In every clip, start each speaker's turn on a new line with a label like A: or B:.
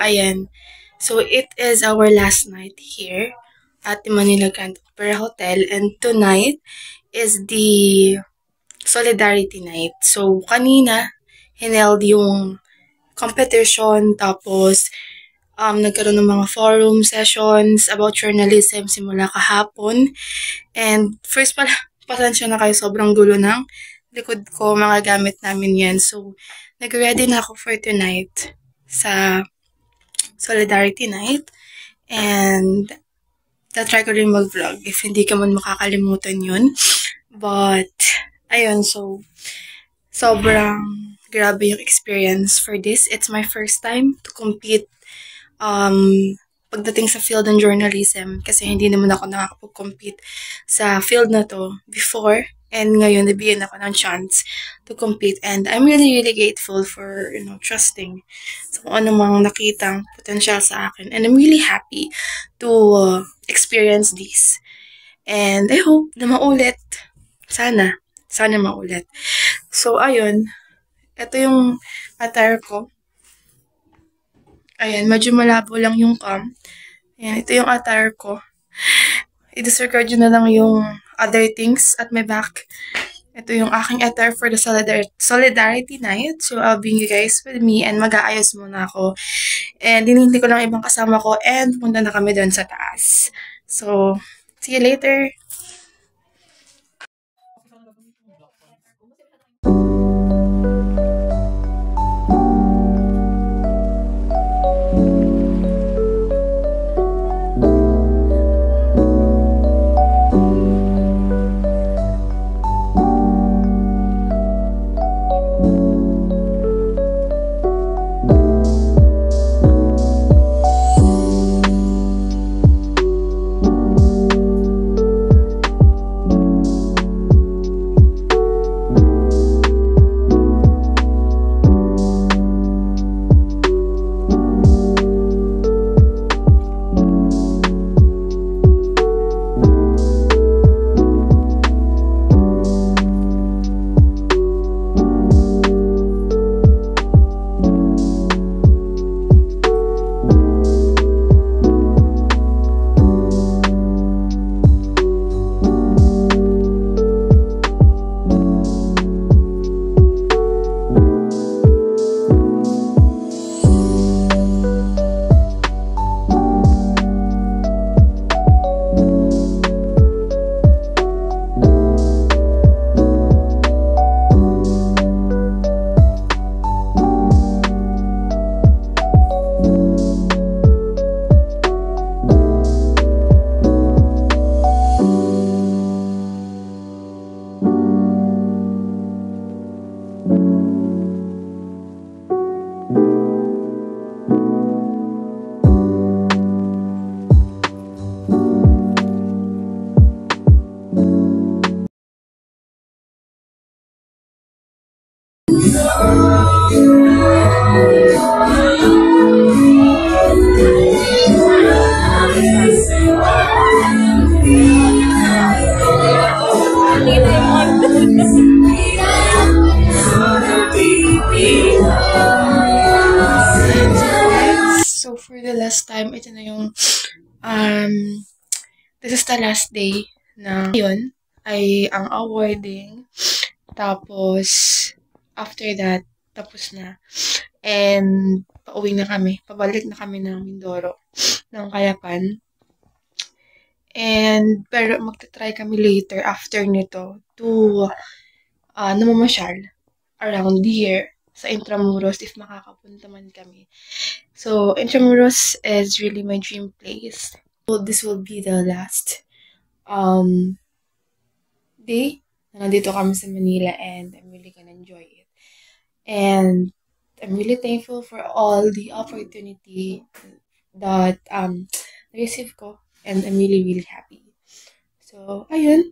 A: ayan. So, it is our last night here at the Manila Grand Opera Hotel. And tonight is the Solidarity Night. So, kanina, hineld yung competition. Tapos, nagkaroon ng mga forum sessions about journalism simula kahapon. And first pala, pasensya na kayo, sobrang gulo ng likod ko, mga gamit namin yan. So, nag-ready na ako for tonight sa Solidarity Night. And, tatry ko rin mag-vlog if hindi ka man makakalimutan yun. But, ayun, so, sobrang grabe yung experience for this. It's my first time to compete pagdating sa field ng journalism kasi hindi naman ako nakakapag-compete sa field na to before. And ngayon, nabigyan ako ng chance to compete. And I'm really, really grateful for, trusting sa kung ano mang nakitang potential sa akin. And I'm really happy to experience this. And I hope na maulit. Sana. Sana maulit. So, ayun. Ito yung attire ko. Ayan, medyo malabo lang yung cam. Ayan, ito yung attire ko. I-disregard yun na lang yung other things at my back. Ito yung aking attire for the Solidarity Night. So, I'll bring you guys with me and mag-aayos muna ako. And hinihintay ko lang ibang kasama ko and punta na kami doon sa taas. So, see you later! So, for the last time, ito na yung, this is the last day na yun ay ang awarding. Tapos, after that, tapos na. And, pauwi na kami. Pabalik na kami ng Mindoro, ng Kayapan. And, pero magta-try kami later after nito to namamasyal around here sa Intramuros if makakapunta man kami. So, Intramuros is really my dream place. So, this will be the last day na nandito kami sa Manila and I'm really gonna enjoy it. And I'm really thankful for all the opportunity that na-receive ko and I'm really, really happy. So, ayun.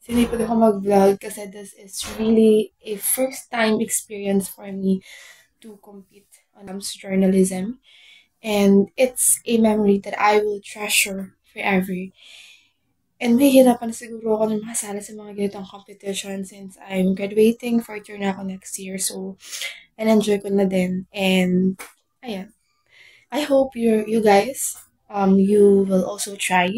A: Sinipag ako mag-vlog kasi this is really a first-time experience for me to compete on journalism. And it's a memory that I will treasure forever. And mahihirapan na siguro ako na makasala sa mga ganitong competition since I'm graduating, fourth year na ako next year. So, and-enjoy ko na din. And, ayan. I hope you guys, you will also try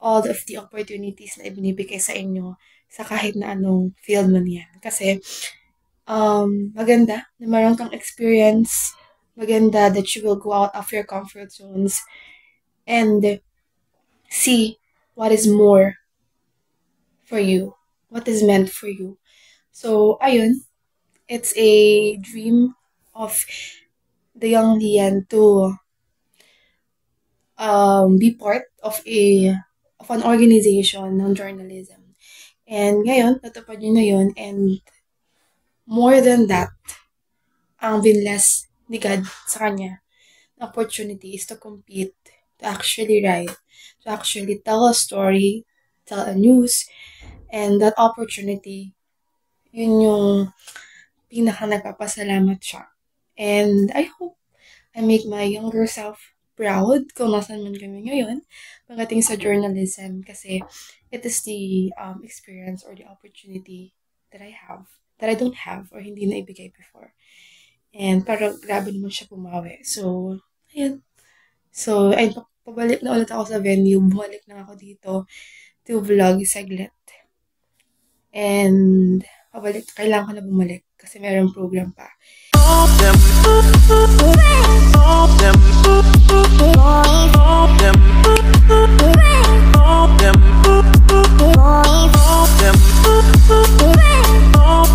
A: all of the opportunities na ibinibigay sa inyo sa kahit na anong field man yan. Kasi, maganda na meron kang experience, maganda that you will go out of your comfort zones and see what is more for you, what is meant for you. So, ayun, it's a dream of the young Lian to be part of an organization ng journalism. And ngayon, natupad yun na yun. And more than that, ang binless ni God sa kanya, opportunity is to compete, to actually write, to actually tell a story tell a news. And that opportunity, yun yung pinaka nagpapasalamat siya. And I hope I make my younger self proud kung nasan man kami ngayon pagdating sa journalism kasi it is the experience or the opportunity that I have, that I don't have or hindi na ibigay before. And parang grabe naman siya pumawi. So, ayun. So, ay, pabalik na ulit ako sa venue. Bumalik na ako dito to vlog saglit. And, kailangan ko na bumalik kasi mayroong program pa.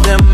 A: Them